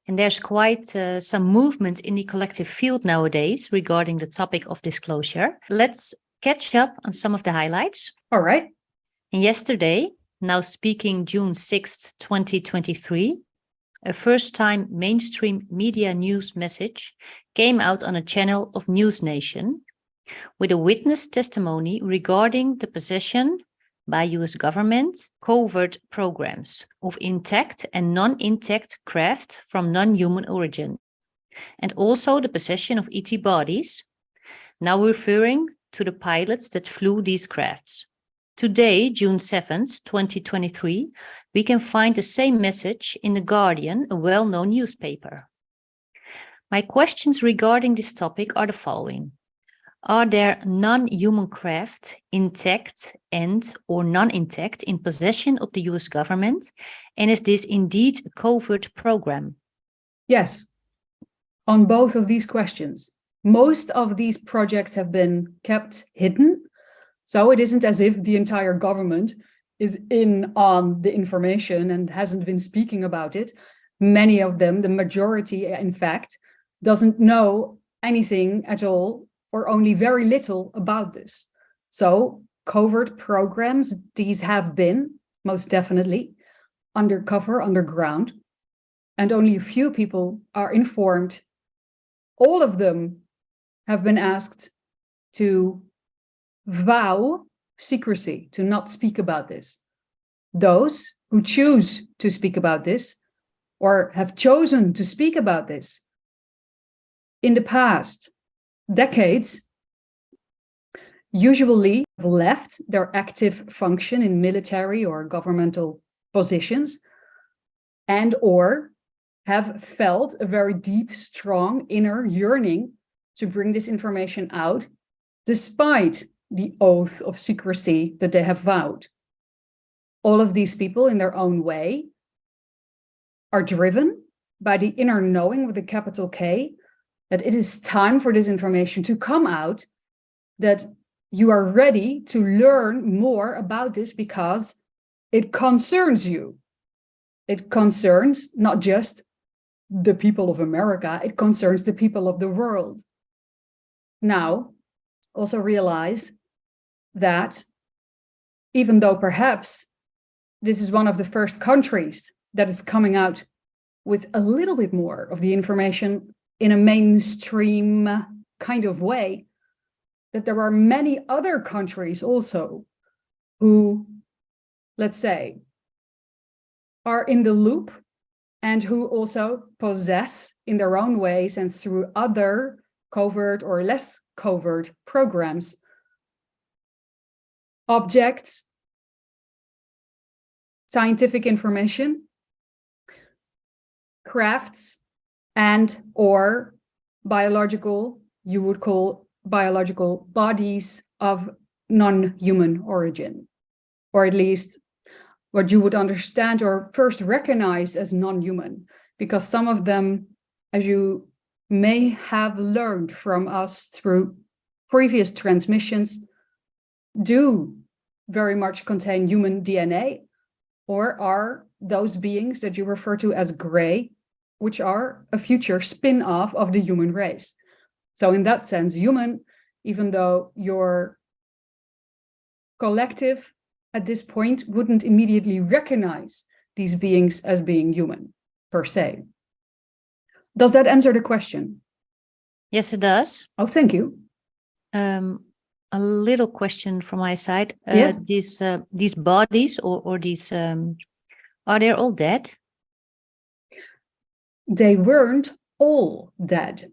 And there's quite some movement in the collective field nowadays regarding the topic of disclosure. Let's catch up on some of the highlights. All right. And yesterday, now speaking June 6th, 2023, a first-time mainstream media news message came out on a channel of News Nation with a witness testimony regarding the possession by US government covert programs of intact and non-intact craft from non-human origin, and also the possession of ET bodies, now referring to the pilots that flew these crafts. Today, June 7th, 2023, we can find the same message in The Guardian, a well-known newspaper. My questions regarding this topic are the following. Are there non-human craft intact and or non-intact in possession of the US government? And is this indeed a covert program? Yes, on both of these questions. Most of these projects have been kept hidden. So it isn't as if the entire government is in on the information and hasn't been speaking about it. Many of them, the majority, in fact, doesn't know anything at all or only very little about this. So covert programs, these have been, most definitely, undercover, underground, and only a few people are informed. All of them have been asked to vow secrecy, to not speak about this. Those who choose to speak about this or have chosen to speak about this in the past decades usually have left their active function in military or governmental positions and or have felt a very deep, strong inner yearning to bring this information out despite the oath of secrecy that they have vowed. All of these people in their own way are driven by the inner knowing with a capital K that it is time for this information to come out, that you are ready to learn more about this because it concerns you. It concerns not just the people of America, it concerns the people of the world. Now, also realize that even though perhaps this is one of the first countries that is coming out with a little bit more of the information in a mainstream kind of way, that there are many other countries also who, let's say, are in the loop and who also possess in their own ways and through other covert or less covert programs objects, scientific information, crafts, and or biological, you would call biological bodies of non-human origin, or at least what you would understand or first recognize as non-human, because some of them, as you may have learned from us through previous transmissions, do very much contain human DNA, or are those beings that you refer to as gray, which are a future spin-off of the human race. So in that sense, human, even though your collective at this point wouldn't immediately recognize these beings as being human, per se. Does that answer the question? Yes, it does. Oh, thank you. A little question from my side. Yes. These bodies or these, are they all dead? They weren't all dead.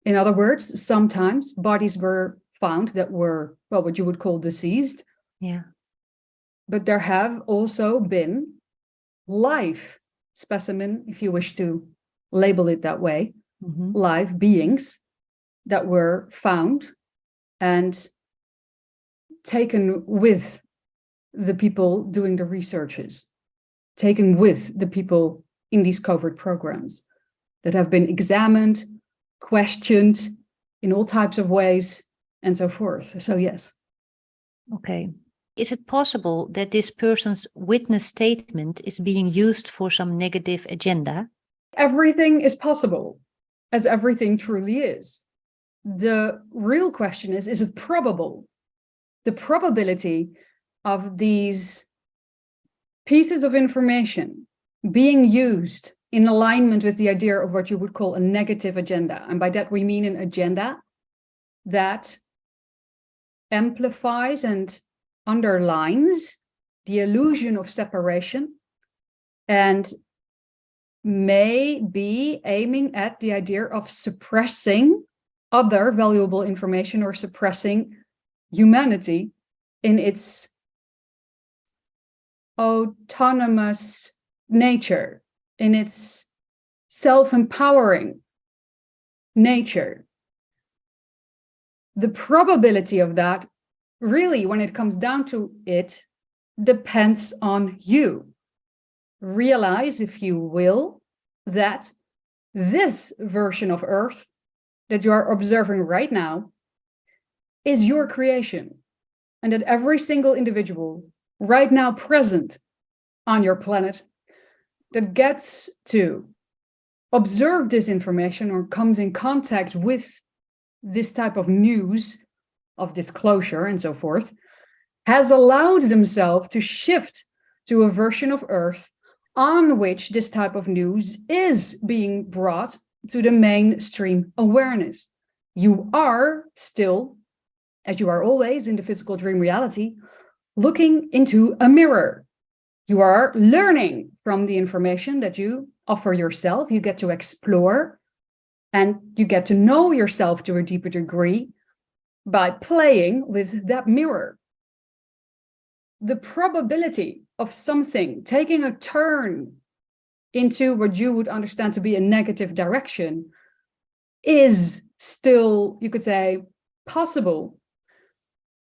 In other words, sometimes bodies were found that were, well, what you would call deceased. Yeah. But there have also been live specimen, if you wish to label it that way, live beings that were found and taken with the people doing the researches, taken with the people in these covert programs that have been examined, questioned in all types of ways, and so forth. So yes. Okay. Is it possible that this person's witness statement is being used for some negative agenda? Everything is possible, as everything truly is. The real question is it probable? The probability of these pieces of information being used in alignment with the idea of what you would call a negative agenda. And by that we mean an agenda that amplifies and underlines the illusion of separation and may be aiming at the idea of suppressing other valuable information or suppressing humanity in its autonomous nature, in its self-empowering nature. The probability of that, really, when it comes down to it, depends on you. Realize, if you will, that this version of Earth that you are observing right now is your creation, and that every single individual right now present on your planet that gets to observe this information or comes in contact with this type of news of disclosure and so forth, has allowed themselves to shift to a version of Earth on which this type of news is being brought to the mainstream awareness. You are still, as you are always in the physical dream reality, looking into a mirror. You are learning from the information that you offer yourself. You get to explore and you get to know yourself to a deeper degree by playing with that mirror. The probability of something taking a turn into what you would understand to be a negative direction is still, you could say, possible.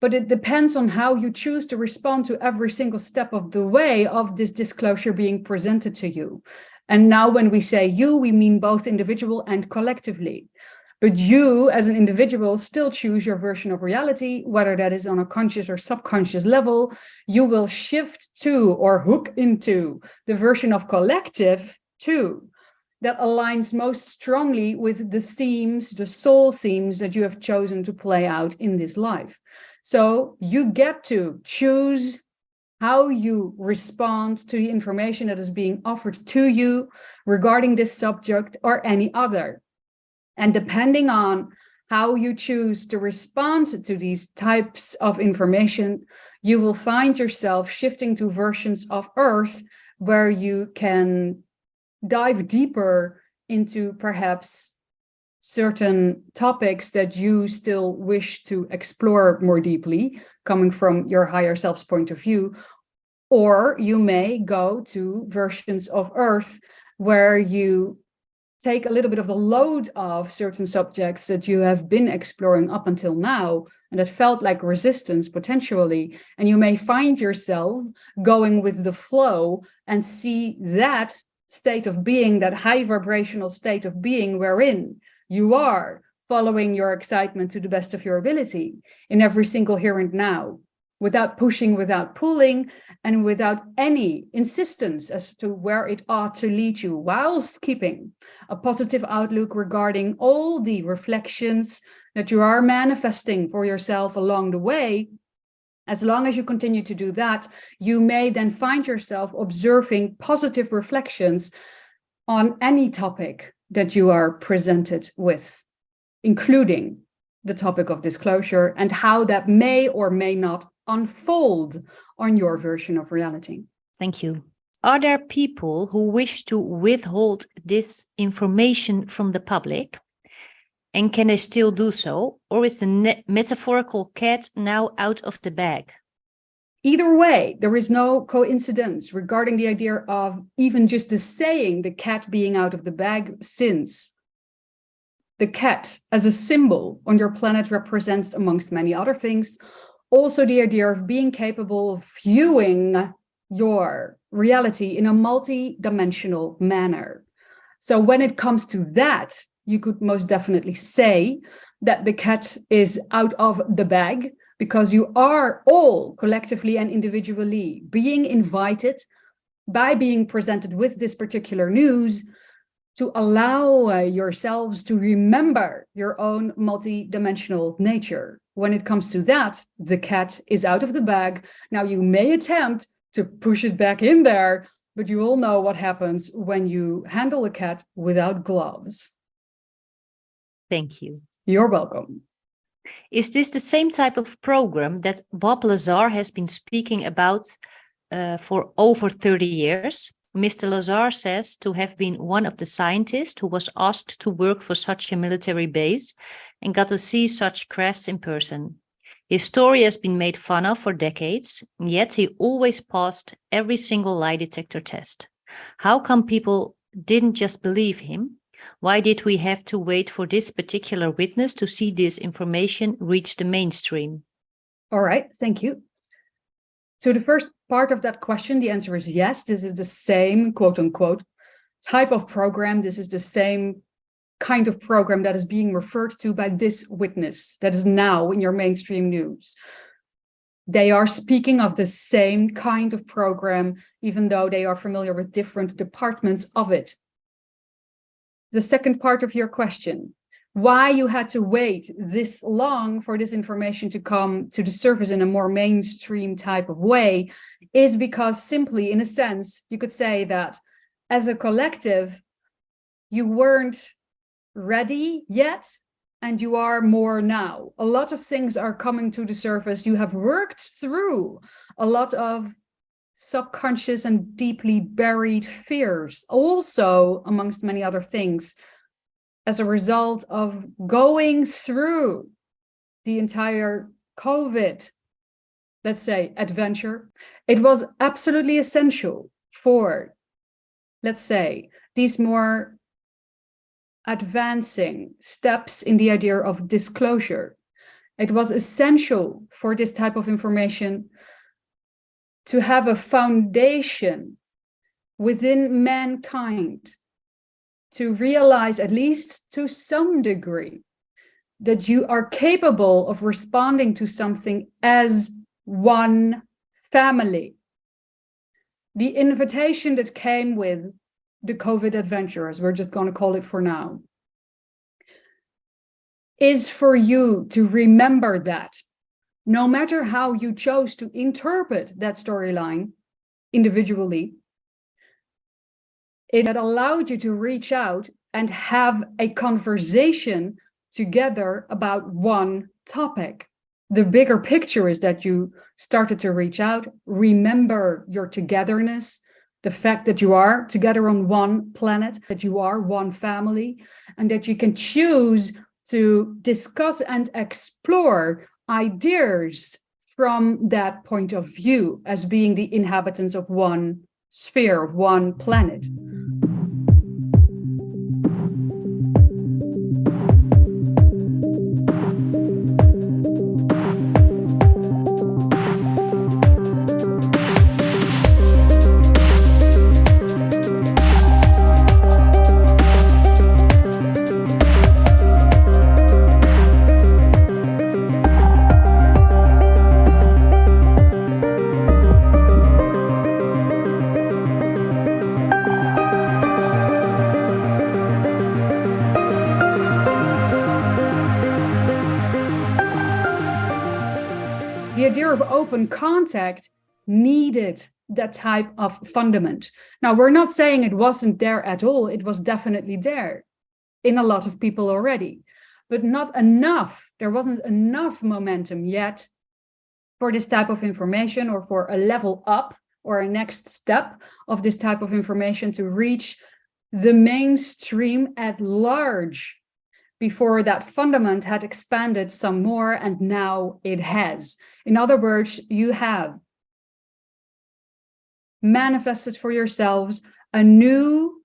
But it depends on how you choose to respond to every single step of the way of this disclosure being presented to you. And now when we say you, we mean both individual and collectively. But you as an individual still choose your version of reality, whether that is on a conscious or subconscious level. You will shift to or hook into the version of collective too, that aligns most strongly with the themes, the soul themes that you have chosen to play out in this life. So you get to choose how you respond to the information that is being offered to you regarding this subject or any other. And depending on how you choose to respond to these types of information, you will find yourself shifting to versions of Earth where you can dive deeper into perhaps certain topics that you still wish to explore more deeply, coming from your higher self's point of view. Or you may go to versions of Earth where you take a little bit of the load of certain subjects that you have been exploring up until now, and that felt like resistance potentially. And you may find yourself going with the flow and see that state of being, that high vibrational state of being wherein you are following your excitement to the best of your ability in every single here and now, without pushing, without pulling, and without any insistence as to where it ought to lead you, whilst keeping a positive outlook regarding all the reflections that you are manifesting for yourself along the way. As long as you continue to do that, you may then find yourself observing positive reflections on any topic that you are presented with, including the topic of disclosure and how that may or may not unfold on your version of reality. Thank you. Are there people who wish to withhold this information from the public? And can they still do so? Or is the metaphorical cat now out of the bag? Either way, there is no coincidence regarding the idea of even just the saying the cat being out of the bag, since the cat as a symbol on your planet represents, amongst many other things, also the idea of being capable of viewing your reality in a multi-dimensional manner. So when it comes to that, you could most definitely say that the cat is out of the bag, because you are all collectively and individually being invited by being presented with this particular news to allow yourselves to remember your own multidimensional nature. When it comes to that, the cat is out of the bag. Now you may attempt to push it back in there, but you all know what happens when you handle a cat without gloves. Thank you. You're welcome. Is this the same type of program that Bob Lazar has been speaking about for over 30 years? Mr. Lazar says to have been one of the scientists who was asked to work for such a military base and got to see such crafts in person. His story has been made fun of for decades, yet he always passed every single lie detector test. How come people didn't just believe him? Why did we have to wait for this particular witness to see this information reach the mainstream? All right, thank you. So the first part of that question, the answer is yes, this is the same, quote unquote, type of program. This is the same kind of program that is being referred to by this witness that is now in your mainstream news. They are speaking of the same kind of program, even though they are familiar with different departments of it. The second part of your question, why you had to wait this long for this information to come to the surface in a more mainstream type of way, is because simply, in a sense, you could say that as a collective, you weren't ready yet, and you are more now. A lot of things are coming to the surface. You have worked through a lot of subconscious and deeply buried fears, also amongst many other things, as a result of going through the entire COVID, let's say, adventure. It was absolutely essential for, let's say, these more advancing steps in the idea of disclosure. It was essential for this type of information to have a foundation within mankind to realize, at least to some degree, that you are capable of responding to something as one family. The invitation that came with the COVID adventure, as we're just going to call it for now, is for you to remember that no matter how you chose to interpret that storyline individually, it allowed you to reach out and have a conversation together about one topic. The bigger picture is that you started to reach out, remember your togetherness, the fact that you are together on one planet, that you are one family, and that you can choose to discuss and explore ideas from that point of view as being the inhabitants of one sphere, of one planet. The idea of open contact needed that type of fundament. Now, we're not saying it wasn't there at all. It was definitely there in a lot of people already, but not enough. There wasn't enough momentum yet for this type of information, or for a level up or a next step of this type of information to reach the mainstream at large, before that fundament had expanded some more, and now it has. In other words, you have manifested for yourselves a new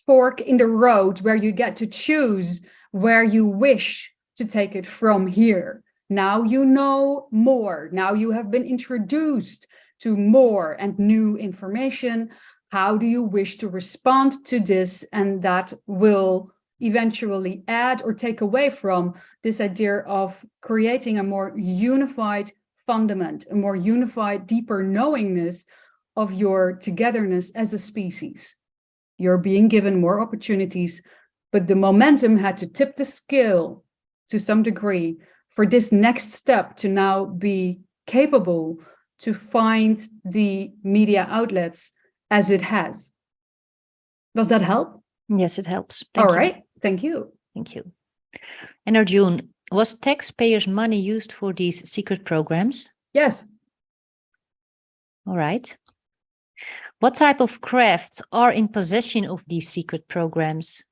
fork in the road where you get to choose where you wish to take it from here. Now you know more. Now you have been introduced to more and new information. How do you wish to respond to this? And that will eventually add or take away from this idea of creating a more unified fundament, a more unified, deeper knowingness of your togetherness as a species. You're being given more opportunities, but the momentum had to tip the scale to some degree for this next step to now be capable to find the media outlets as it has. Does that help? Yes, it helps. All right. Thank you. Thank you. And Arjun, was taxpayers' money used for these secret programs? Yes. All right. What type of crafts are in possession of these secret programs?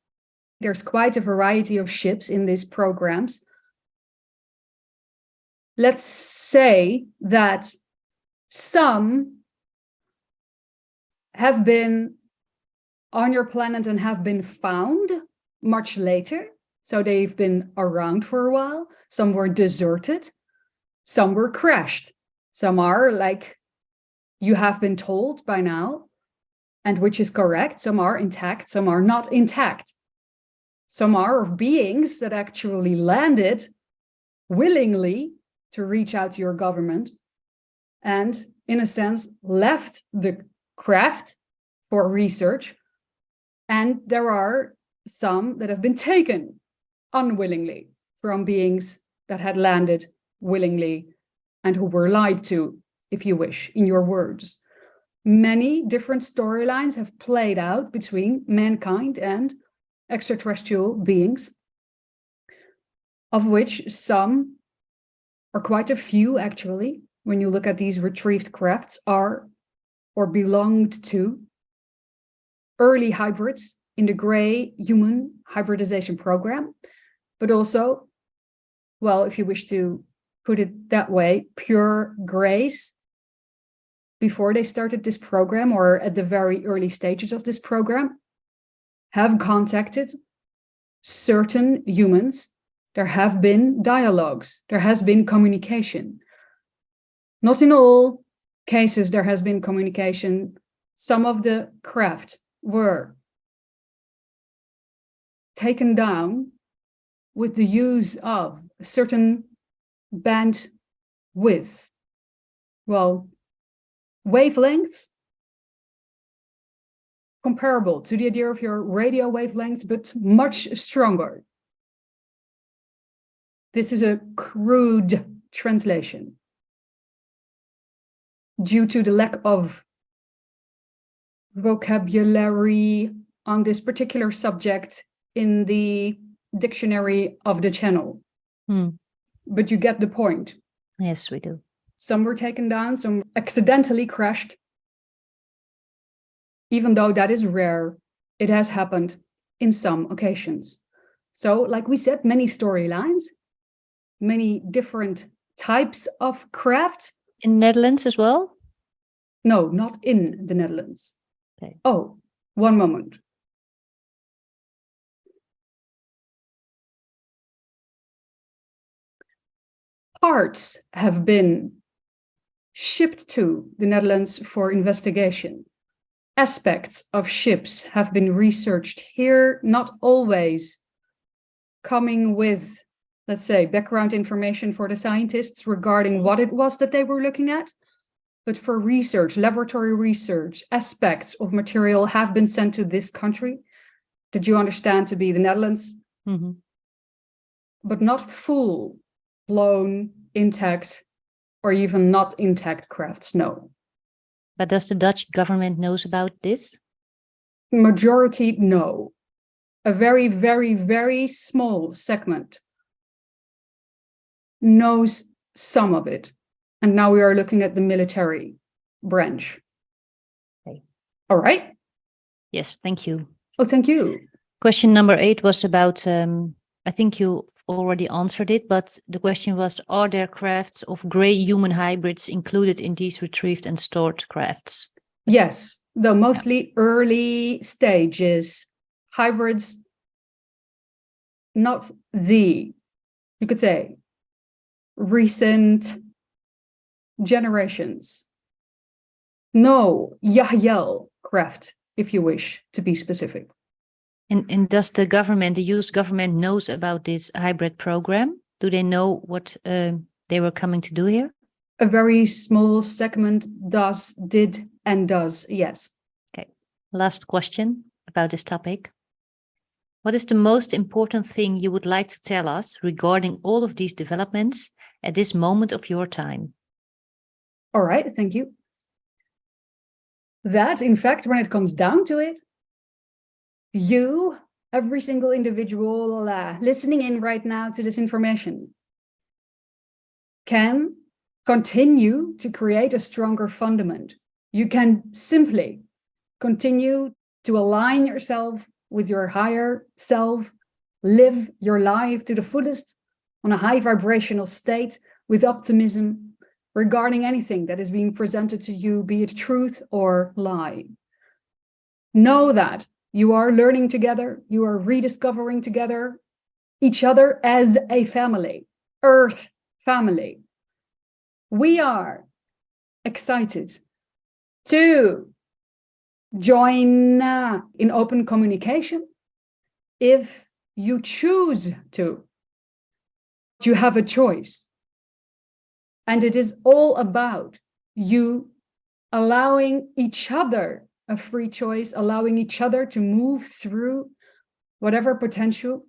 There's quite a variety of ships in these programs. Let's say that some have been on your planet and have been found much later. So they've been around for a while. Some were deserted. Some were crashed. Some are like you have been told by now, and which is correct. Some are intact. Some are not intact. Some are of beings that actually landed willingly to reach out to your government and, in a sense, left the craft for research. And there are some that have been taken unwillingly from beings that had landed willingly and who were lied to, if you wish, in your words. Many different storylines have played out between mankind and extraterrestrial beings, of which some, or quite a few actually, when you look at these retrieved crafts, are or belonged to early hybrids in the gray human hybridization program, but also, well, if you wish to put it that way, pure grays before they started this program or at the very early stages of this program have contacted certain humans. There have been dialogues, there has been communication. Not in all cases there has been communication. Some of the craft were taken down with the use of a certain bandwidth, well, wavelengths comparable to the idea of your radio wavelengths, but much stronger. This is a crude translation due to the lack of vocabulary on this particular subject in the dictionary of the channel. But you get the point. Yes, we do. Some were taken down, some accidentally crashed. Even though that is rare, it has happened in some occasions. So, like we said, many storylines, many different types of craft. In Netherlands as well? No, not in the Netherlands. Okay. Oh, one moment. Parts have been shipped to the Netherlands for investigation. Aspects of ships have been researched here, not always coming with, let's say, background information for the scientists regarding what it was that they were looking at, but for research, laboratory research, aspects of material have been sent to this country that you understand to be the Netherlands, but not full-blown, intact, or even not intact crafts, no. But does the Dutch government knows about this? Majority, no. A very, very, very small segment knows some of it. And now we are looking at the military branch. Okay. All right. Yes, thank you. Oh, thank you. Question number 8 was about, I think you already answered it, but the question was, are there crafts of gray human hybrids included in these retrieved and stored crafts? Yes, though mostly early stages, hybrids, not the, you could say, recent generations. No, Yahyel craft, if you wish to be specific. And does the government, the US government knows about this hybrid program? Do they know what they were coming to do here? A very small segment did and does, yes. Okay, last question. about this topic. What is the most important thing you would like to tell us regarding all of these developments at this moment of your time? All right, thank you. That, in fact, when it comes down to it, you, every single individual listening in right now to this information, can continue to create a stronger fundament. You can simply continue to align yourself with your higher self, live your life to the fullest on a high vibrational state with optimism regarding anything that is being presented to you, be it truth or lie. Know that you are learning together, you are rediscovering together each other as a family, Earth family. We are excited to join in open communication if you choose to. You have a choice. And it is all about you allowing each other a free choice, allowing each other to move through whatever potential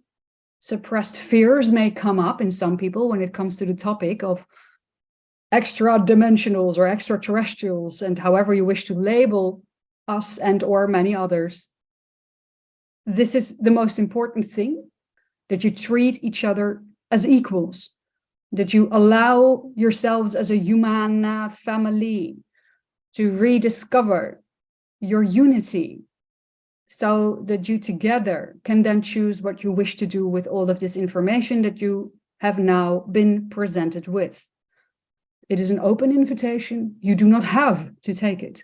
suppressed fears may come up in some people when it comes to the topic of extra dimensionals or extraterrestrials, and however you wish to label us and or many others. This is the most important thing, that you treat each other as equals, that you allow yourselves as a human family to rediscover your unity, so that you together can then choose what you wish to do with all of this information that you have now been presented with. It is an open invitation. You do not have to take it.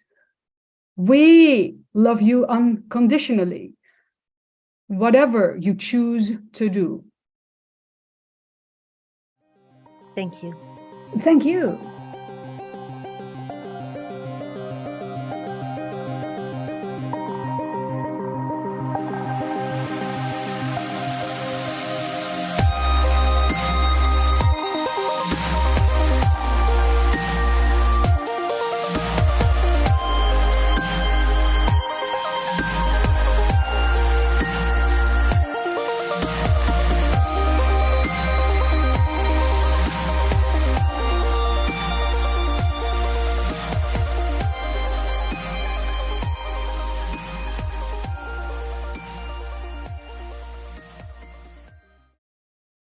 We love you unconditionally, whatever you choose to do. Thank you. Thank you.